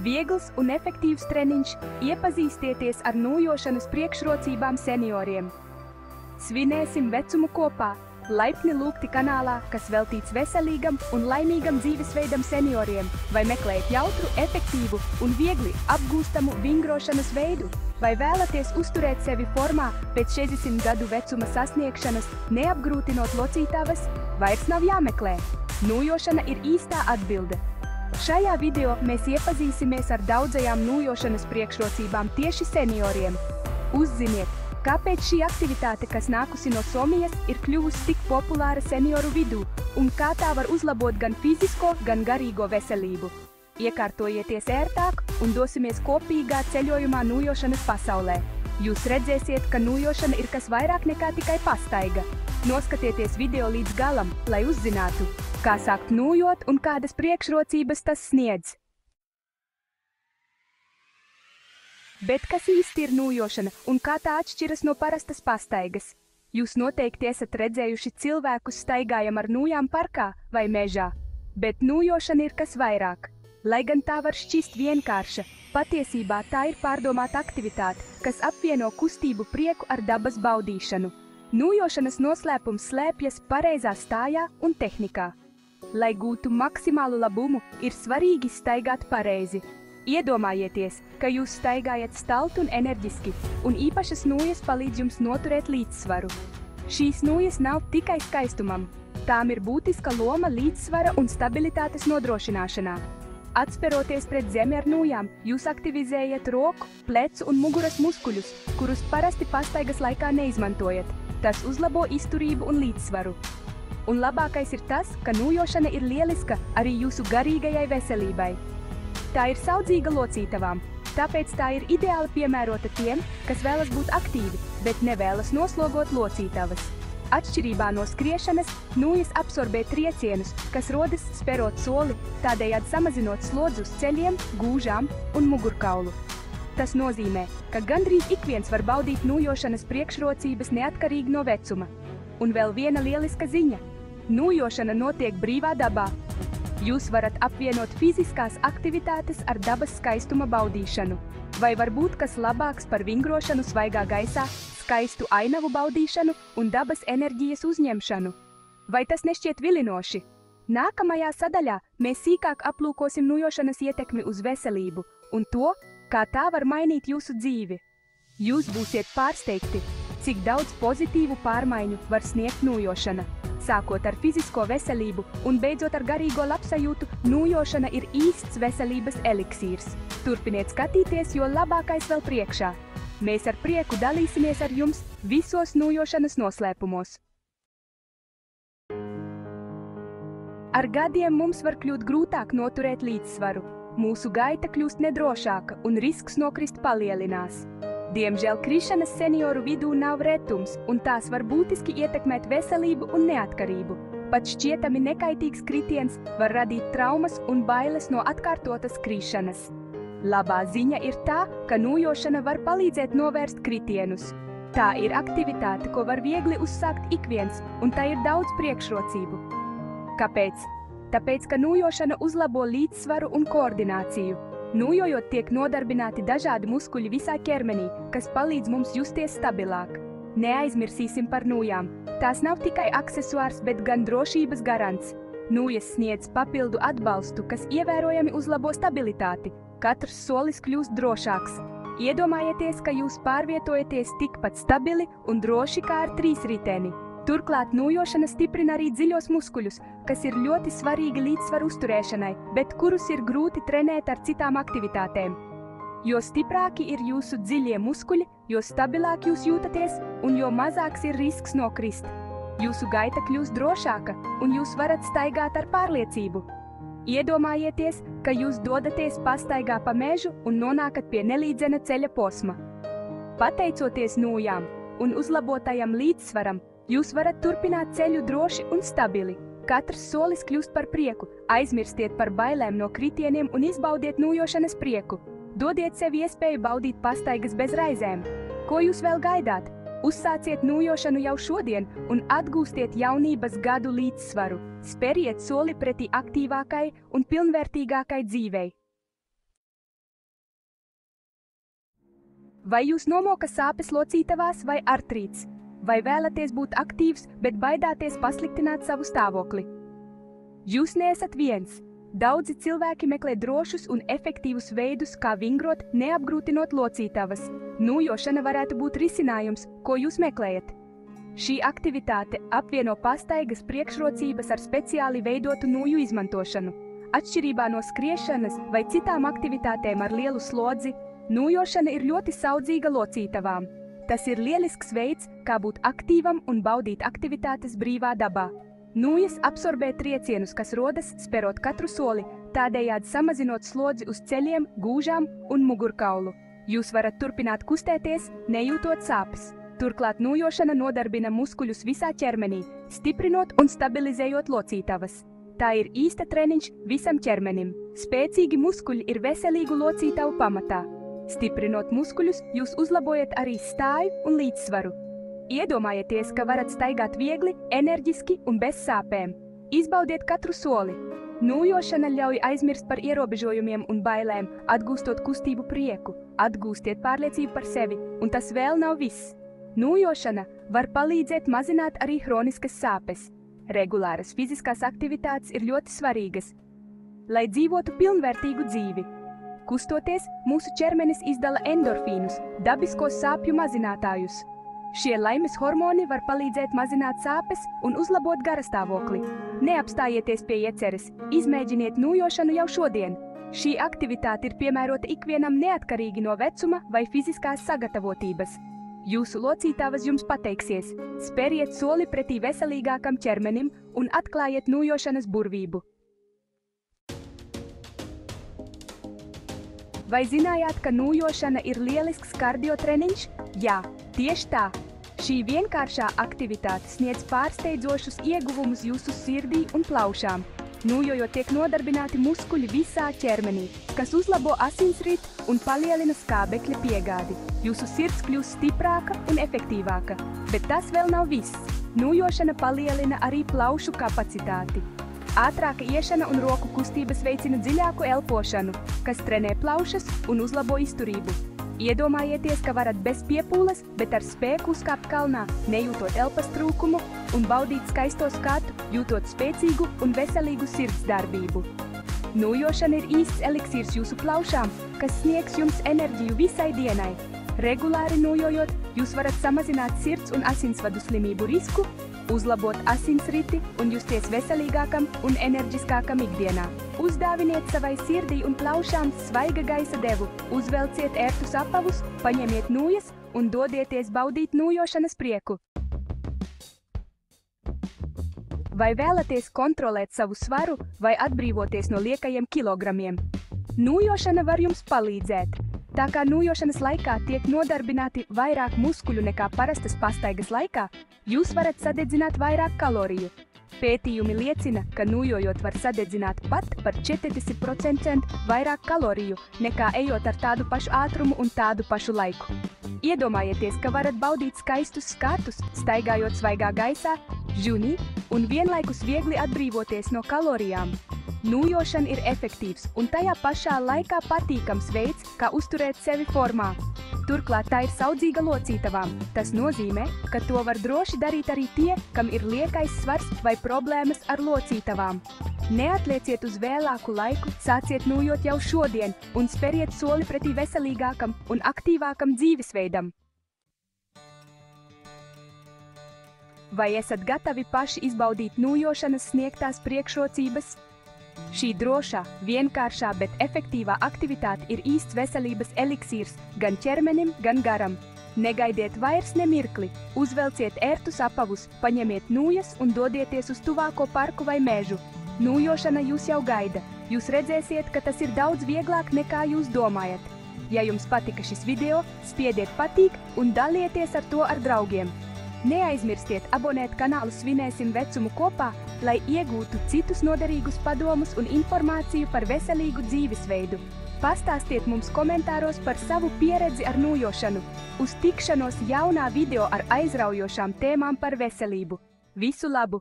Viegls un efektīvs treniņš, iepazīstieties ar nūjošanas priekšrocībām senioriem. Svinēsim vecumu kopā! Laipni lūgti kanālā, kas veltīts veselīgam un laimīgam dzīvesveidam senioriem, vai meklējat jautru, efektīvu un viegli apgūstamu vingrošanas veidu, vai vēlaties uzturēt sevi formā pēc 60 gadu vecuma sasniegšanas, neapgrūtinot locītavas, vairs nav jāmeklē. Nūjošana ir īstā atbilde. Šajā video mēs iepazīsimies ar daudzajām nūjošanas priekšrocībām tieši senioriem. Uzziniet, kāpēc šī aktivitāte, kas nākusi no Somijas, ir kļuvusi tik populāra senioru vidū un kā tā var uzlabot gan fizisko, gan garīgo veselību. Iekārtojieties ērtāk un dosimies kopīgā ceļojumā nūjošanas pasaulē. Jūs redzēsiet, ka nūjošana ir kas vairāk nekā tikai pastaiga. Noskatieties video līdz galam, lai uzzinātu, kā sākt nūjot un kādas priekšrocības tas sniedz. Bet kas īsti ir nūjošana un kā tā atšķiras no parastas pastaigas? Jūs noteikti esat redzējuši cilvēkus staigājam ar nūjām parkā vai mežā. Bet nūjošana ir kas vairāk. Lai gan tā var šķist vienkārša, patiesībā tā ir pārdomāta aktivitāte, kas apvieno kustību prieku ar dabas baudīšanu. Nūjošanas noslēpums slēpjas pareizā stājā un tehnikā. Lai gūtu maksimālu labumu, ir svarīgi staigāt pareizi. Iedomājieties, ka jūs staigājat stalti un enerģiski, un īpašas nūjas palīdz jums noturēt līdzsvaru. Šīs nūjas nav tikai skaistumam, tām ir būtiska loma līdzsvara un stabilitātes nodrošināšanā. Atsperoties pret zemi ar nūjām, jūs aktivizējat roku, plecu un muguras muskuļus, kurus parasti pastaigas laikā neizmantojat. Tas uzlabo izturību un līdzsvaru. Un labākais ir tas, ka nūjošana ir lieliska arī jūsu garīgajai veselībai. Tā ir saudzīga locītavām, tāpēc tā ir ideāli piemērota tiem, kas vēlas būt aktīvi, bet nevēlas noslogot locītavas. Atšķirībā no skriešanas, nūjas absorbē triecienus, kas rodas sperot soli, tādējādi samazinot slodzi uz ceļiem, gūžām un mugurkaulu. Tas nozīmē, ka gandrīz ik viens var baudīt nūjošanas priekšrocības neatkarīgi no vecuma. Un vēl viena lieliska ziņa – nūjošana notiek brīvā dabā. Jūs varat apvienot fiziskās aktivitātes ar dabas skaistuma baudīšanu. Vai var būt kas labāks par vingrošanu svaigā gaisā, skaistu ainavu baudīšanu un dabas enerģijas uzņemšanu? Vai tas nešķiet vilinoši? Nākamajā sadaļā mēs sīkāk aplūkosim nūjošanas ietekmi uz veselību un to, kā tā var mainīt jūsu dzīvi. Jūs būsiet pārsteigti, cik daudz pozitīvu pārmaiņu var sniegt nūjošana. Sākot ar fizisko veselību un beidzot ar garīgo labsajūtu, nūjošana ir īsts veselības eliksīrs. Turpiniet skatīties, jo labākais vēl priekšā. Mēs ar prieku dalīsimies ar jums visos nūjošanas noslēpumos. Ar gadiem mums var kļūt grūtāk noturēt līdzsvaru. Mūsu gaita kļūst nedrošāka un risks nokrist palielinās. Diemžēl krišanas senioru vidū nav retums, un tās var būtiski ietekmēt veselību un neatkarību. Pat šķietami nekaitīgs kritiens var radīt traumas un bailes no atkārtotas krišanas. Labā ziņa ir tā, ka nūjošana var palīdzēt novērst kritienus. Tā ir aktivitāte, ko var viegli uzsākt ik viens, un tā ir daudz priekšrocību. Kāpēc? Tāpēc, ka nūjošana uzlabo līdzsvaru un koordināciju. Nūjojot tiek nodarbināti dažādi muskuļi visā ķermenī, kas palīdz mums justies stabilāk. Neaizmirsīsim par nūjām. Tās nav tikai aksesuārs, bet gan drošības garants. Nūjas sniedz papildu atbalstu, kas ievērojami uzlabo stabilitāti. Katrs solis kļūst drošāks. Iedomājieties, ka jūs pārvietojaties tikpat stabili un droši kā ar trīsriteni. Turklāt nūjošana stiprina arī dziļos muskuļus, kas ir ļoti svarīgi līdzsvaru uzturēšanai, bet kurus ir grūti trenēt ar citām aktivitātēm. Jo stiprāki ir jūsu dziļie muskuļi, jo stabilāk jūs jūtaties un jo mazāks ir risks nokrist. Jūsu gaita kļūst drošāka un jūs varat staigāt ar pārliecību. Iedomājieties, ka jūs dodaties pastaigā pa mežu un nonākat pie nelīdzena ceļa posma. Pateicoties nūjām un uzlabotajam līdzsvaram, jūs varat turpināt ceļu droši un stabili. Katrs solis kļūst par prieku, aizmirstiet par bailēm no kritieniem un izbaudiet nūjošanas prieku. Dodiet sev iespēju baudīt pastaigas bez raizēm. Ko jūs vēl gaidāt? Uzsāciet nūjošanu jau šodien un atgūstiet jaunības gadu līdzsvaru. Speriet soli pretī aktīvākai un pilnvērtīgākai dzīvei. Vai jūs nomoka sāpes locītavās vai artrīts? Vai vēlaties būt aktīvs, bet baidāties pasliktināt savu stāvokli? Jūs neesat viens. Daudzi cilvēki meklē drošus un efektīvus veidus, kā vingrot, neapgrūtinot locītavas. Nūjošana varētu būt risinājums, ko jūs meklējat. Šī aktivitāte apvieno pastaigas priekšrocības ar speciāli veidotu nūju izmantošanu. Atšķirībā no skriešanas vai citām aktivitātēm ar lielu slodzi, nūjošana ir ļoti saudzīga locītavām. Tas ir lielisks veids, kā būt aktīvam un baudīt aktivitātes brīvā dabā. Nūjas absorbē triecienus, kas rodas sperot katru soli, tādējādi samazinot slodzi uz ceļiem, gūžām un mugurkaulu. Jūs varat turpināt kustēties, nejūtot sāpes. Turklāt nūjošana nodarbina muskuļus visā ķermenī, stiprinot un stabilizējot locītavas. Tā ir īsta treniņš visam ķermenim. Spēcīgi muskuļi ir veselīgu locītavu pamatā. Stiprinot muskuļus, jūs uzlabojat arī stāju un līdzsvaru. Iedomājieties, ka varat staigāt viegli, enerģiski un bez sāpēm. Izbaudiet katru soli. Nūjošana ļauj aizmirst par ierobežojumiem un bailēm, atgūstot kustību prieku, atgūstiet pārliecību par sevi, un tas vēl nav viss. Nūjošana var palīdzēt mazināt arī hroniskas sāpes. Regulāras fiziskās aktivitātes ir ļoti svarīgas, lai dzīvotu pilnvērtīgu dzīvi. Kustoties, mūsu ķermenis izdala endorfīnus, dabiskos sāpju mazinātājus. Šie laimes hormoni var palīdzēt mazināt sāpes un uzlabot garastāvokli. Neapstājieties pie ieceres, izmēģiniet nūjošanu jau šodien. Šī aktivitāte ir piemērota ikvienam neatkarīgi no vecuma vai fiziskās sagatavotības. Jūsu locītavas jums pateiksies, spēriet soli pretī veselīgākam ķermenim un atklājiet nūjošanas burvību. Vai zinājāt, ka nūjošana ir lielisks kardiotreniņš? Jā, tieši tā. Šī vienkāršā aktivitāte sniedz pārsteidzošus ieguvumus jūsu sirdī un plaušām. Nūjojot tiek nodarbināti muskuļi visā ķermenī, kas uzlabo asinsritu un palielina skābekļa piegādi. Jūsu sirds kļūst stiprāka un efektīvāka, bet tas vēl nav viss. Nūjošana palielina arī plaušu kapacitāti. Ātrāka iešana un roku kustības veicina dziļāku elpošanu, kas trenē plaušas un uzlabo izturību. Iedomājieties, ka varat bez piepūles, bet ar spēku uzkāpt kalnā, nejūtot elpas trūkumu un baudīt skaisto skatu, jūtot spēcīgu un veselīgu sirds darbību. Nūjošana ir īsts eliksīrs jūsu plaušām, kas sniegs jums enerģiju visai dienai. Regulāri nūjojot, jūs varat samazināt sirds un asinsvadu slimību risku, uzlabot asinsriti un justies veselīgākam un enerģiskākam ikdienā. Uzdāviniet savai sirdī un plaušām svaiga gaisa devu, uzvelciet ērtus apavus, paņemiet nūjas un dodieties baudīt nūjošanas prieku. Vai vēlaties kontrolēt savu svaru vai atbrīvoties no liekajiem kilogramiem? Nūjošana var jums palīdzēt. Tā kā nūjošanas laikā tiek nodarbināti vairāk muskuļu nekā parastas pastaigas laikā, jūs varat sadedzināt vairāk kaloriju. Pētījumi liecina, ka nūjojot var sadedzināt pat par 40% vairāk kaloriju, nekā ejot ar tādu pašu ātrumu un tādu pašu laiku. Iedomājieties, ka varat baudīt skaistus skatus, staigājot svaigā gaisā, žunī un vienlaikus viegli atbrīvoties no kalorijām. Nūjošana ir efektīvs un tajā pašā laikā patīkams veids, kā uzturēt sevi formā. Turklāt tā ir saudzīga locītavām. Tas nozīmē, ka to var droši darīt arī tie, kam ir liekais svars vai problēmas ar locītavām. Neatlieciet uz vēlāku laiku, sāciet nūjot jau šodien un speriet soli pretī veselīgākam un aktīvākam dzīvesveidam. Vai esat gatavi paši izbaudīt nūjošanas sniegtās priekšrocības? Šī drošā, vienkāršā, bet efektīvā aktivitāte ir īsts veselības eliksīrs gan ķermenim, gan garam. Negaidiet vairs nemirkli, uzvelciet ērtus apavus, paņemiet nūjas un dodieties uz tuvāko parku vai mežu. Nūjošana jūs jau gaida. Jūs redzēsiet, ka tas ir daudz vieglāk nekā jūs domājat. Ja jums patika šis video, spiediet patīk un dalieties ar to ar draugiem. Neaizmirstiet abonēt kanālu Svinēsim vecumu kopā, lai iegūtu citus noderīgus padomus un informāciju par veselīgu dzīvesveidu. Pastāstiet mums komentāros par savu pieredzi ar nūjošanu. Uz tikšanos jaunā video ar aizraujošām tēmām par veselību. Visu labu!